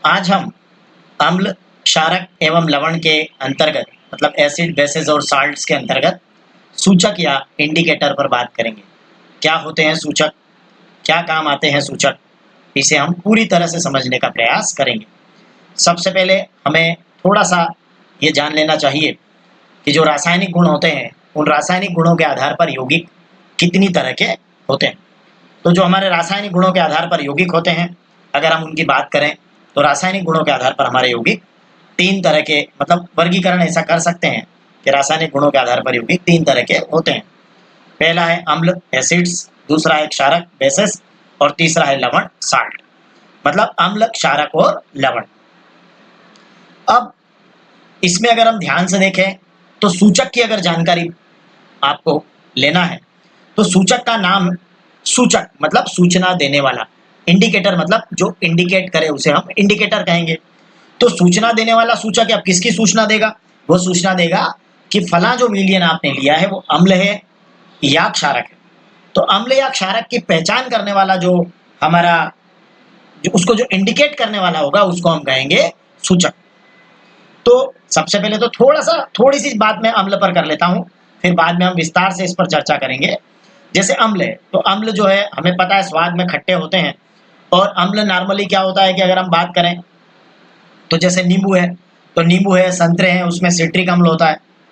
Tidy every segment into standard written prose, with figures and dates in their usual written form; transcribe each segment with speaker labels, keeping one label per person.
Speaker 1: आज हम अम्ल, क्षारक एवं लवण के अंतर्गत मतलब एसिड, बेसेस और साल्ट्स के अंतर्गत सूचक या इंडिकेटर पर बात करेंगे। क्या होते हैं सूचक, क्या काम आते हैं सूचक, इसे हम पूरी तरह से समझने का प्रयास करेंगे। सबसे पहले हमें थोड़ा सा ये जान लेना चाहिए कि जो रासायनिक गुण होते हैं उन रासायनिक गुणों के आधार पर यौगिक कितनी तरह के होते हैं। तो जो हमारे रासायनिक गुणों के आधार पर यौगिक होते हैं, अगर हम उनकी बात करें तो रासायनिक गुणों के आधार पर हमारे यौगिक तीन तरह के मतलब वर्गीकरण ऐसा कर सकते हैं कि रासायनिक गुणों के आधार पर यौगिक तीन तरह के होते हैं। पहला है अम्ल, एसिड्स, दूसरा है क्षारक, बेसेस, और तीसरा है लवण, साल्ट। मतलब अम्ल, क्षारक और लवण। अब इसमें अगर हम ध्यान से देखें तो सूचक की अगर जानकारी आपको लेना है तो सूचक का नाम, सूचक मतलब सूचना देने वाला, इंडिकेटर मतलब जो इंडिकेट करे उसे हम इंडिकेटर कहेंगे। तो सूचना देने वाला सूचक अब किसकी सूचना देगा? वो सूचना देगा कि फला जो विलयन आपने लिया है वो अम्ल है या क्षारक है। तो अम्ल या क्षारक की पहचान करने वाला जो हमारा जो उसको जो इंडिकेट करने वाला होगा उसको हम कहेंगे सूचक। तो सबसे पहले तो थोड़ी सी बात मैं अम्ल पर कर लेता हूं, फिर बाद में हम विस्तार से इस पर चर्चा करेंगे। जैसे अम्ल है तो अम्ल जो है हमें पता है स्वाद में खट्टे होते हैं। और अम्ल नॉर्मली क्या होता है कि अगर हम बात करें तो जैसे नींबू है तो नींबू है, संतरे हैं उसमें सिट्रिक अम्ल होता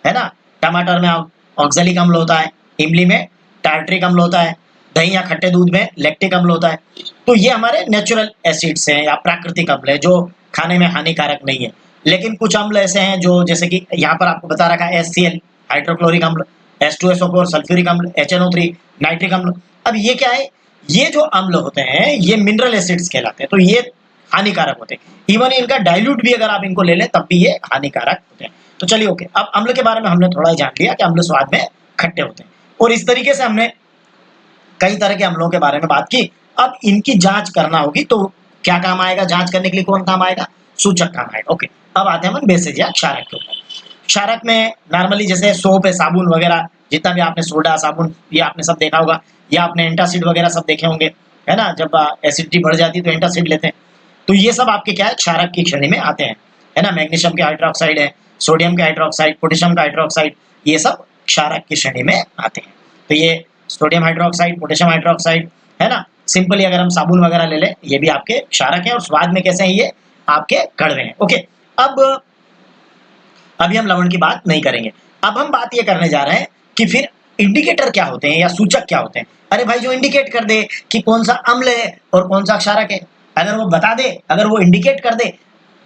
Speaker 1: है ना। टमाटर में ऑक्जेलिक अम्ल होता है, इमली में टार्ट्रिक अम्ल होता है, दही या खट्टे दूध में लैक्टिक अम्ल होता है। तो ये हमारे नेचुरल एसिड्स हैं या प्राकृतिक अम्ल है जो खाने में हानिकारक नहीं है। लेकिन कुछ अम्ल ऐसे हैं जो जैसे कि यहाँ पर आपको बता रखा है HCl हाइड्रोक्लोरिक अम्ल, H2SO4 सल्फ्यूरिक अम्ल, HNO3 नाइट्रिक अम्ल। अब ये क्या है, ये जो अम्ल होते हैं ये मिनरल एसिड्स कहलाते हैं, तो ये हानिकारक होते हैं। इवन इनका डाइल्यूट भी अगर आप इनको ले लें तब भी ये हानिकारक होते हैं। तो चलिए ओके, अब अम्ल के बारे में हमने थोड़ा ही जान लिया कि अम्ल स्वाद में खट्टे होते हैं। और इस तरीके से हमने कई तरह के अम्लों के बारे में बात की। अब इनकी जांच करना होगी तो क्या काम आएगा, जांच करने के लिए कौन काम आएगा? सूचक काम आएगा। ओके, अब आते हैं हम बेसिस या क्षारक के ऊपर। क्षारक में नॉर्मली जैसे सोप है, साबुन वगैरह, जितना भी आपने सोडा, साबुन, ये आपने सब देखा होगा, या आपने एंटासिड वगैरह सब देखे होंगे, है ना। जब एसिडिटी बढ़ जाती है तो एंटासिड लेते हैं। तो ये सब आपके क्या है, क्षारक की श्रेणी में आते हैं, है ना। मैग्नीशियम के हाइड्रोक्साइड है, सोडियम के हाइड्रोक्साइड, पोटेशियम का हाइड्रोक्साइड, ये सब क्षारक की श्रेणी में आते हैं। तो ये सोडियम हाइड्रोक्साइड, पोटेशियम हाइड्रोक्साइड, है ना। सिंपली अगर हम साबुन वगैरह ले लें ये भी आपके क्षारक हैं और स्वाद में कैसे हैं, ये आपके कड़वे हैं। ओके, अब अभी हम लवण की बात नहीं करेंगे। अब हम बात ये करने जा रहे हैं कि फिर इंडिकेटर क्या होते हैं या सूचक क्या होते हैं। अरे भाई, जो इंडिकेट कर दे कि कौन सा अम्ल है और कौन सा क्षारक है, अगर वो बता दे, अगर वो इंडिकेट कर दे,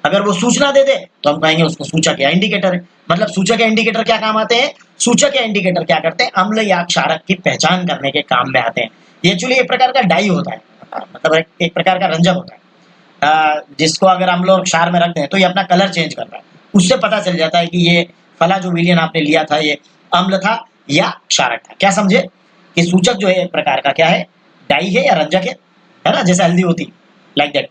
Speaker 1: अगर वो सूचना दे दे तो हम कहेंगे उसको सूचक या इंडिकेटर है। मतलब सूचक या इंडिकेटर क्या काम आते हैं? सूचक या इंडिकेटर क्या करते हैं? अम्ल या क्षारक की पहचान करने के काम में आते हैं। ये एक्चुअली एक प्रकार का डाई होता है, मतलब एक प्रकार का रंजक होता है, जिसको अगर अम्ल और क्षार में रख दें तो ये अपना कलर चेंज कर रहा है। उससे पता चल जाता है कि ये फला जो विलयन आपने लिया था ये अम्ल था या क्षारक था। क्या समझे कि सूचक जो है एक प्रकार का क्या है, डाई है या रंजक है ना, जैसे हल्दी होती, लाइक दैट।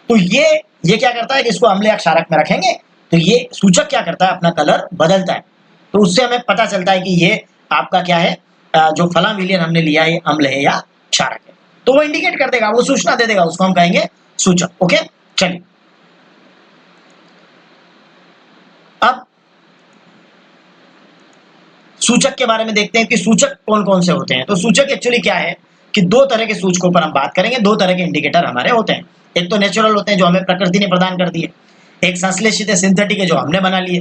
Speaker 1: तो ये क्या करता है कि इसको अम्ल या क्षारक में रखेंगे तो ये सूचक क्या करता है, अपना कलर बदलता है। तो उससे हमें पता चलता है कि ये आपका क्या है, जो फला विलयन हमने लिया है ये अम्ल है या क्षारक है। तो वो इंडिकेट कर देगा, वो सूचना दे देगा, उसको हम कहेंगे सूचक। ओके, चलिए अब सूचक के बारे में देखते हैं कि सूचक कौन कौन से होते हैं। तो सूचक एक्चुअली क्या है कि दो तरह के सूचकों पर हम बात करेंगे, दो तरह के इंडिकेटर हमारे होते हैं। एक तो नेचुरल होते हैं जो हमें प्रकृति ने प्रदान कर दिए, एक संश्लेषित है, सिंथेटिक है, जो हमने बना लिए।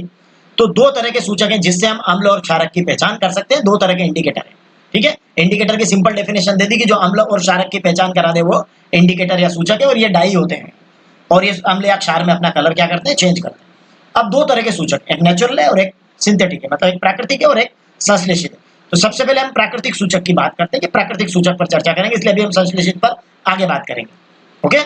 Speaker 1: तो दो तरह के सूचक हैं जिससे हम अम्ल और क्षारक की पहचान कर सकते हैं। दो तरह के इंडिकेटर है, ठीक है। इंडिकेटर की सिंपल डेफिनेशन दे दी कि जो अम्ल और क्षारक की पहचान करा दे वो इंडिकेटर या सूचक है। और ये डाई होते हैं और ये अम्ल या क्षार में अपना कलर क्या करते हैं, चेंज करते हैं। अब दो तरह के सूचक, एक नेचुरल है और एक सिंथेटिक है, मतलब एक प्राकृतिक है और एक संश्लेषित है। तो सबसे पहले हम प्राकृतिक सूचक की बात करते हैं कि प्राकृतिक सूचक पर चर्चा करेंगे, इसलिए अभी हम संश्लेषित पर आगे बात करेंगे। ओके,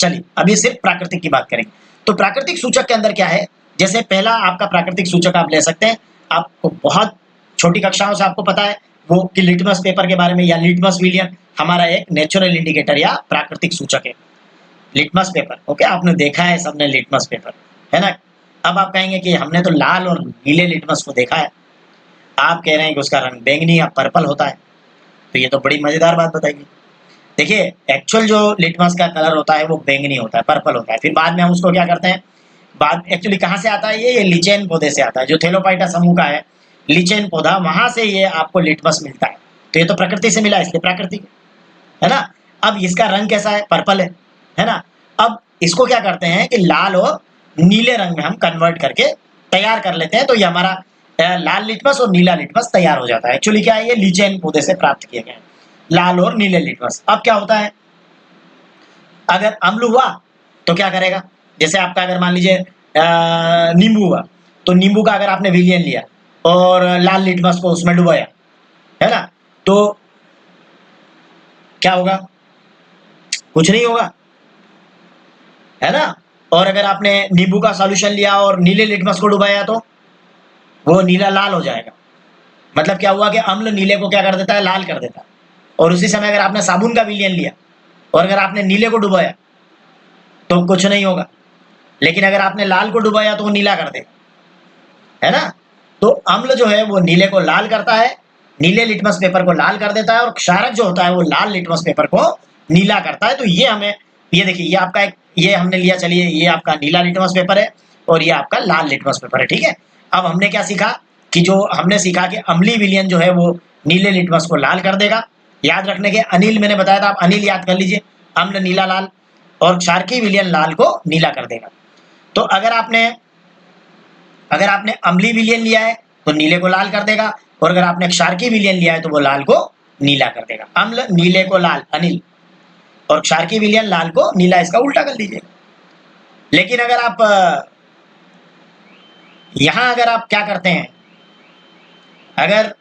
Speaker 1: चलिए अभी सिर्फ प्राकृतिक की बात करेंगे। तो प्राकृतिक सूचक के अंदर क्या है, जैसे पहला आपका प्राकृतिक सूचक आप ले सकते हैं, आपको बहुत छोटी कक्षाओं से आपको पता है वो कि लिटमस पेपर के बारे में, या लिटमस विलियन हमारा एक नेचुरल इंडिकेटर या प्राकृतिक सूचक है, लिटमस पेपर। ओके, आपने देखा है सबने लिटमस पेपर, है ना। अब आप कहेंगे कि हमने तो लाल और नीले लिटमस को देखा है, आप कह रहे हैं कि उसका रंग बैंगनी या पर्पल होता है, तो ये तो बड़ी मजेदार बात बताएगी। देखिए एक्चुअल जो लिटमस का कलर होता है वो बैंगनी होता है, पर्पल होता है। फिर बाद में हम उसको क्या करते हैं, बाद एक्चुअली कहाँ से आता है ये लिचेन पौधे से आता है, जो थेलोपाइटा समूह का है लिचेन पौधा, वहां से ये आपको लिटमस मिलता है। तो ये तो प्रकृति से मिला, इसलिए प्राकृतिक है ना। अब इसका रंग कैसा है, पर्पल है ना। अब इसको क्या करते हैं कि लाल और नीले रंग में हम कन्वर्ट करके तैयार कर लेते हैं, तो ये हमारा लाल लिटमस और नीला लिटमस तैयार हो जाता है। एक्चुअली क्या है, ये लीचेन पौधे से प्राप्त किए गए हैं लाल और नीले लिटमस। अब क्या होता है, अगर अम्ल हुआ तो क्या करेगा, जैसे आपका अगर मान लीजिए नींबू हुआ, तो नींबू का अगर आपने विलियन लिया और लाल लिटमस को उसमें डुबाया, है ना, तो क्या होगा, कुछ नहीं होगा, है ना। और अगर आपने नींबू का सॉल्यूशन लिया और नीले लिटमस को डुबाया तो वो नीला लाल हो जाएगा। मतलब क्या हुआ कि अम्ल नीले को क्या कर देता है, लाल कर देता है। और उसी समय अगर आपने साबुन का विलियन लिया और अगर आपने नीले को डुबाया तो कुछ नहीं होगा, लेकिन अगर आपने लाल को डुबाया तो वो नीला कर देगा, है ना। तो अम्ल जो है वो नीले को लाल करता है, नीले लिटमस पेपर को लाल कर देता है, और क्षारक जो होता है वो लाल लिटमस पेपर को नीला करता है। तो ये हमें, ये देखिए, ये आपका एक, ये हमने लिया, चलिए ये आपका नीला लिटमस पेपर है और ये आपका लाल लिटमस पेपर है, ठीक है। अब हमने क्या सीखा कि जो हमने सीखा कि अम्लीय विलयन जो है वो नीले लिटमस को लाल कर देगा। याद रखने के अनिल मैंने बताया था, आप अनिल याद कर लीजिए, अम्ल नीला लाल, और क्षारकीय विलयन लाल को नीला कर देगा। तो अगर आपने अम्लीय विलयन लिया है तो नीले को लाल कर देगा, और अगर आपने क्षारकीय विलयन लिया है तो वो लाल को नीला कर देगा। अम्ल नीले को लाल अनिल, और क्षारकीय विलयन लाल को नीला, इसका उल्टा कर लीजिए। लेकिन अगर आप यहां अगर आप क्या करते हैं, अगर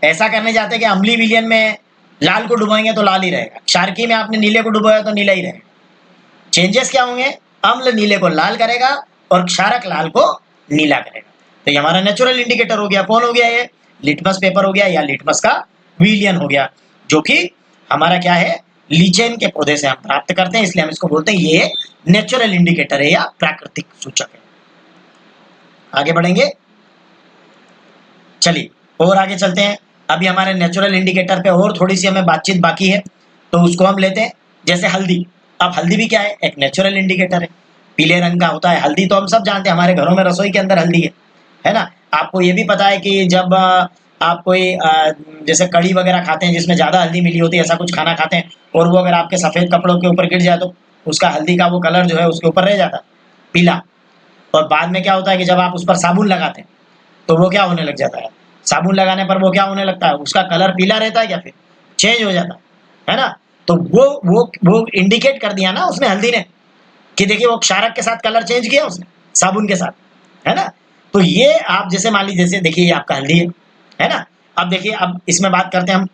Speaker 1: ऐसा करने जाते हैं कि अम्लीय विलयन में लाल को डुबाएंगे तो लाल ही रहेगा, क्षारकीय में आपने नीले को डुबाया तो नीला ही रहेगा। चेंजेस क्या होंगे, अम्ल नीले को लाल करेगा और क्षारक लाल को नीला करेगा। तो ये हमारा नेचुरल इंडिकेटर हो गया। कौन हो गया ये, लिटमस पेपर हो गया या लिटमस का विलियन हो गया, जो कि हमारा क्या है, लीचेन के पौधे से हम प्राप्त करते हैं, इसलिए हम इसको बोलते हैं ये नेचुरल इंडिकेटर है या प्राकृतिक सूचक है। आगे बढ़ेंगे, चलिए और आगे चलते हैं। अभी हमारे नेचुरल इंडिकेटर पे और थोड़ी सी हमें बातचीत बाकी है, तो उसको हम लेते हैं। जैसे हल्दी, अब हल्दी भी क्या है, एक नेचुरल इंडिकेटर है, पीले रंग का होता है हल्दी। तो हम सब जानते हैं, हमारे घरों में रसोई के अंदर हल्दी है ना। आपको ये भी पता है कि जब आप कोई जैसे कढ़ी वगैरह खाते हैं जिसमें ज़्यादा हल्दी मिली होती है, ऐसा कुछ खाना खाते हैं, और वो अगर आपके सफ़ेद कपड़ों के ऊपर गिर जाए तो उसका हल्दी का वो कलर जो है उसके ऊपर रह जाता है पीला। और बाद में क्या होता है कि जब आप उस पर साबुन लगाते हैं तो वो क्या होने लग जाता है, साबुन लगाने पर वो क्या होने लगता है, उसका कलर पीला रहता है, क्या फिर चेंज हो जाता है ना। तो वो इंडिकेट कर दिया ना उसने, हल्दी ने, कि देखिए वो क्षारक के साथ कलर चेंज किया उसने साबुन के साथ, है ना। तो ये आप जैसे मान लीजिए, जैसे देखिए ये आपका हल्दी है ना। अब देखिए, अब इसमें बात करते हैं हम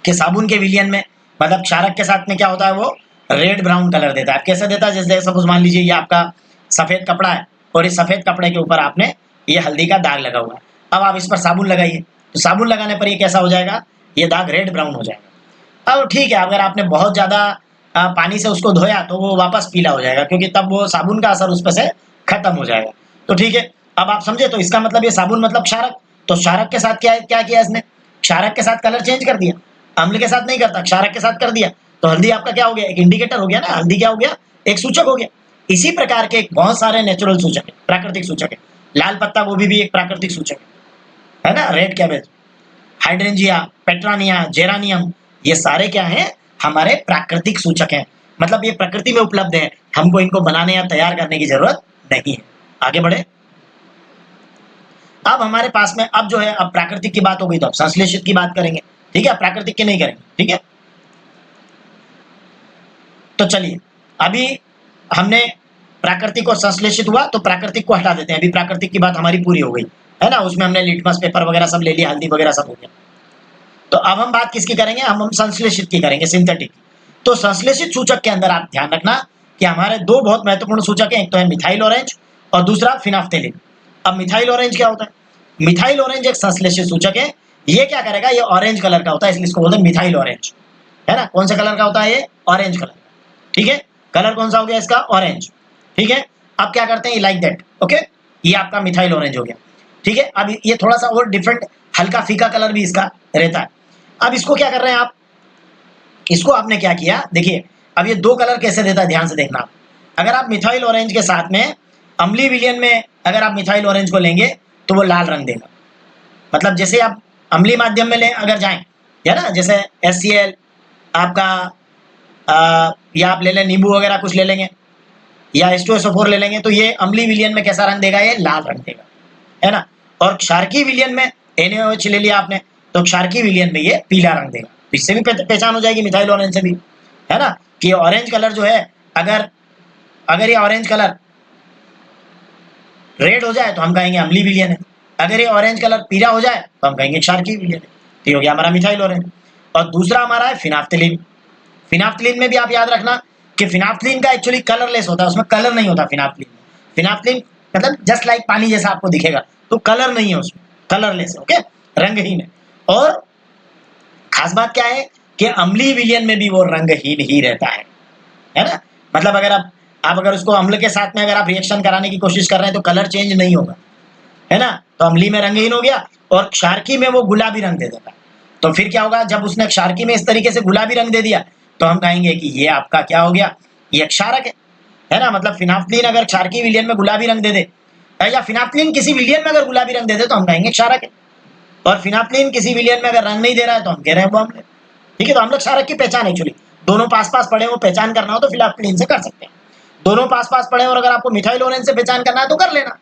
Speaker 1: कि साबुन के विलियन में, मतलब क्षारक के साथ में क्या होता है, वो रेड ब्राउन कलर देता है। कैसे देता है, जैसे सपोज मान लीजिए ये आपका सफेद कपड़ा है और इस सफेद कपड़े के ऊपर आपने ये हल्दी का दाग लगा हुआ है। अब आप इस पर साबुन लगाइए, तो साबुन लगाने पर ये कैसा हो जाएगा, ये दाग रेड ब्राउन हो जाएगा। अब ठीक है, अगर आपने बहुत ज़्यादा पानी से उसको धोया तो वो वापस पीला हो जाएगा, क्योंकि तब वो साबुन का असर उस पर से खत्म हो जाएगा। तो ठीक है, अब आप समझे, तो इसका मतलब ये साबुन मतलब क्षारक। तो क्षारक के साथ क्या क्या किया इसने, क्षारक के साथ कलर चेंज कर दिया, अम्ल के साथ नहीं करता, क्षारक के साथ कर दिया। तो हल्दी आपका क्या हो गया, एक इंडिकेटर हो गया ना, हल्दी क्या हो गया, एक सूचक हो गया। इसी प्रकार के बहुत सारे नेचुरल सूचक है, प्राकृतिक सूचक है। लाल पत्ता गोभी भी एक प्राकृतिक सूचक है ना, रेड कैबेज, हाइड्रेंजिया, पेट्रानिया, जेरानियम, ये सारे क्या हैं, हमारे प्राकृतिक सूचक हैं। मतलब ये प्रकृति में उपलब्ध है, हमको इनको बनाने या तैयार करने की जरूरत नहीं है। आगे बढ़े, अब हमारे पास में अब जो है, अब प्राकृतिक की बात हो गई तो अब संश्लेषित की बात करेंगे, ठीक है, प्राकृतिक की नहीं करेंगे, ठीक है। तो चलिए, अभी हमने प्राकृतिक और संश्लेषित हुआ, तो प्राकृतिक को हटा देते हैं, अभी प्राकृतिक की बात हमारी पूरी हो गई है ना, उसमें हमने लिटमस पेपर वगैरह सब ले लिया, हल्दी वगैरह सब हो गया। तो अब हम बात किसकी करेंगे, हम संश्लेषित की करेंगे, सिंथेटिक। तो संश्लेषित सूचक के अंदर आप ध्यान रखना कि हमारे दो बहुत महत्वपूर्ण सूचक हैं, एक तो है मिथाइल ऑरेंज और दूसरा फिनाफ्थेलिन। अब मिथाइल ऑरेंज क्या होता है, मिथाइल ऑरेंज एक संश्लेषित सूचक है। ये क्या करेगा, ये ऑरेंज कलर का होता है, इसलिए इसको बोलते हैं मिथाइल ऑरेंज, है ना। कौन से कलर का होता है ये, ऑरेंज कलर, ठीक है। कलर कौन सा हो गया इसका, ऑरेंज, ठीक है। अब क्या करते हैं, लाइक दैट, ओके, ये आपका मिथाइल ऑरेंज हो गया, ठीक है। अब ये थोड़ा सा और डिफरेंट, हल्का फीका कलर भी इसका रहता है। अब इसको क्या कर रहे हैं आप, इसको आपने क्या किया, देखिए अब ये दो कलर कैसे देता है, ध्यान से देखना। अगर आप मिथाइल ऑरेंज के साथ में अम्लीय विलयन में अगर आप मिथाइल ऑरेंज को लेंगे तो वो लाल रंग देगा। मतलब जैसे आप अम्लीय माध्यम में ले अगर जाएं, है ना, जैसे HCl आपका या आप ले लें नींबू वगैरह कुछ ले लेंगे, या H2SO4 ले लेंगे, तो ये अम्लीय विलयन में कैसा रंग देगा, ये लाल रंग देगा, है ना। और क्षारकीय विलयन में NaOH ले लिया आपने, तो क्षारकीय विलयन में ये पीला रंग देगा। तो इससे भी पहचान हो जाएगी मिथाइल ऑरेंज से भी, है ना, कि ऑरेंज कलर जो है, अगर ये ऑरेंज कलर रेड हो जाए तो हम कहेंगे अम्लीय विलयन है, अगर ये ऑरेंज कलर पीला हो जाए तो हम कहेंगे क्षारकीय विलयन है। तो ये हो गया हमारा मिथाइल ऑरेंज। और दूसरा हमारा है फिनाफ्थलीन। फिनाफ्थलीन में भी आप याद रखना कि फिनाफ्थलीन का एक्चुअली कलरलेस होता है, उसमें कलर नहीं होता फिनाफ्थलीन में। फिनाफ्थलीन मतलब जस्ट लाइक पानी जैसा आपको दिखेगा, तो कलर नहीं है उसमें, कलरलेस है, ओके, रंगहीन है। और खास बात क्या है कि अम्लीय विलयन में भी वो रंगहीन ही रहता है ना। मतलब अगर आप अगर उसको अम्ल के साथ में अगर आप रिएक्शन कराने की कोशिश कर रहे हैं तो कलर चेंज नहीं होगा, है ना। तो अम्लीय में रंगहीन हो गया और क्षारकीय में वो गुलाबी रंग दे देता है। तो फिर क्या होगा, जब उसने क्षारकीय में इस तरीके से गुलाबी रंग दे दिया तो हम कहेंगे कि ये आपका क्या हो गया, ये क्षारक है ना। मतलब फिनाफ्थलीन अगर क्षारकीय विलयन में गुलाबी रंग दे दे, या फिनाफ्थलीन किसी विलयन में अगर गुलाबी रंग दे दे तो हम कहेंगे क्षारक है। और फिनाफ्थलीन किसी विलयन में अगर रंग नहीं दे रहा है तो हम कह रहे हैं वो अम्ल है। ठीक है, तो अम्ल क्षारक की पहचान एक्चुअली दोनों पास पास पड़े हो, पहचान करना हो तो फिनाफ्थलीन से कर सकते हैं। दोनों पास पास पड़े और अगर आपको मिथाइल ऑरेंज से पहचान करना है तो कर लेना,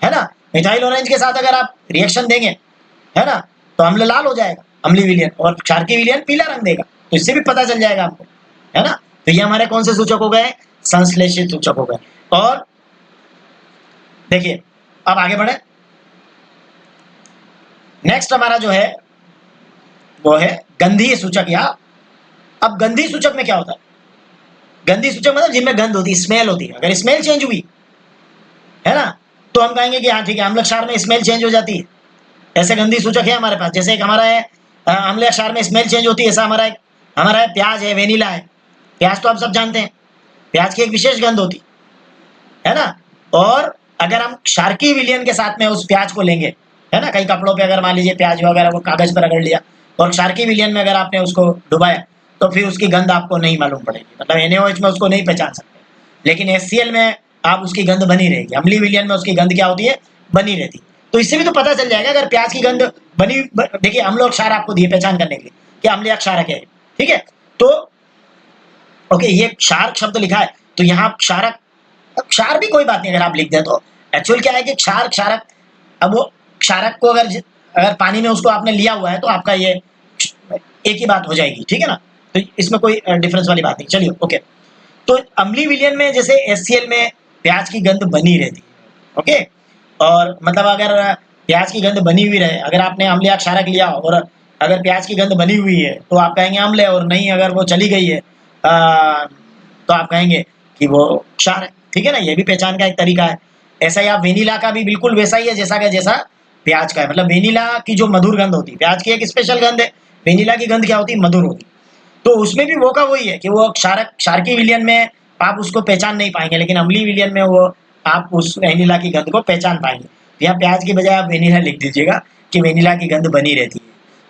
Speaker 1: है ना। मिथाइल ऑरेंज के साथ अगर आप रिएक्शन देंगे, है ना, तो अम्ल लाल हो जाएगा अम्लीय विलयन, और क्षारकीय विलयन पीला रंग देगा। तो इससे भी पता चल जाएगा आपको, है ना। तो ये हमारे कौन से सूचक हो गए, संश्लेषित सूचक हो गए। और देखिए अब आगे बढ़े, नेक्स्ट हमारा जो है वो है गंधीय सूचक। या अब गंधीय सूचक में क्या होता है, गंधीय सूचक मतलब जिनमें गंध होती है, स्मेल होती है। अगर स्मेल चेंज हुई, है ना, तो हम कहेंगे कि हाँ ठीक है, अम्ल क्षार में स्मेल चेंज हो जाती है, ऐसे गंधीय सूचक है हमारे पास। जैसे एक हमारा है अम्ल क्षार में स्मेल चेंज होती है, ऐसा हमारा है प्याज है, वेनिला है। प्याज तो आप सब जानते हैं, प्याज की एक विशेष गंध होती है ना। और अगर हम क्षारकीय विलयन के साथ में उस प्याज को लेंगे, है ना, कई कपड़ों पे अगर मान लीजिए प्याज वगैरह को कागज पर रगड़ लिया और क्षारकीय विलयन में अगर आपने उसको डुबाया तो फिर उसकी गंध आपको नहीं मालूम पड़ेगी, मतलब NaOH में उसको नहीं पहचान सकते, लेकिन HCl में आप उसकी गंध बनी रहेगी। अम्लीय विलयन में उसकी गंध क्या होती है, बनी रहती। तो इससे भी तो पता चल जाएगा अगर प्याज की गंध बनी, देखिए अम्ल और क्षार आपको दिए पहचान करने के लिए कि अम्लीय क्षारक है, ठीक है। तो ओके, ये क्षारक शब्द लिखा है तो यहाँ क्षारक, क्षार भी कोई बात नहीं अगर आप लिख दें तो। एक्चुअल क्या है कि क्षार क्षारक, अब वो क्षारक को अगर पानी में उसको आपने लिया हुआ है तो आपका ये एक ही बात हो जाएगी, ठीक है ना। तो इसमें कोई डिफरेंस वाली बात नहीं। चलिए ओके, तो अम्लीय विलयन में जैसे HCl में प्याज की गंध बनी रहती है, ओके। और मतलब अगर प्याज की गंध बनी हुई रहे, अगर आपने अम्लीय क्षारक लिया और अगर प्याज की गंध बनी हुई है तो आप कहेंगे अम्ल है, और नहीं अगर वो चली गई है तो आप कहेंगे कि वो क्षार है, ठीक है ना। ये भी पहचान का एक तरीका है। ऐसा ही आप वेनिला का भी बिल्कुल वैसा ही है जैसा का जैसा प्याज का है। मतलब वेनिला की जो मधुर गंध होती है, प्याज की एक स्पेशल गंध है, वेनिला की गंध क्या होती है, मधुर होती है। तो उसमें भी वो का वही है कि वो क्षारकीय विलयन में आप उसको पहचान नहीं पाएंगे, लेकिन अम्लीय विलयन में वो आप उस वेनिला की गंध को पहचान पाएंगे। यहाँ प्याज की बजाय आप वेनिला लिख दीजिएगा कि वेनिला की गंध बनी रहती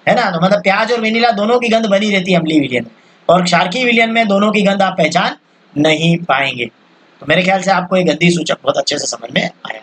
Speaker 1: है ना। तो मतलब प्याज और वेनिला दोनों की गंध बनी रहती है अम्लीय विलयन में, और क्षारकीय विलयन में दोनों की गंध आप पहचान नहीं पाएंगे। तो मेरे ख्याल से आपको ये गंधीय सूचक बहुत अच्छे से समझ में आया।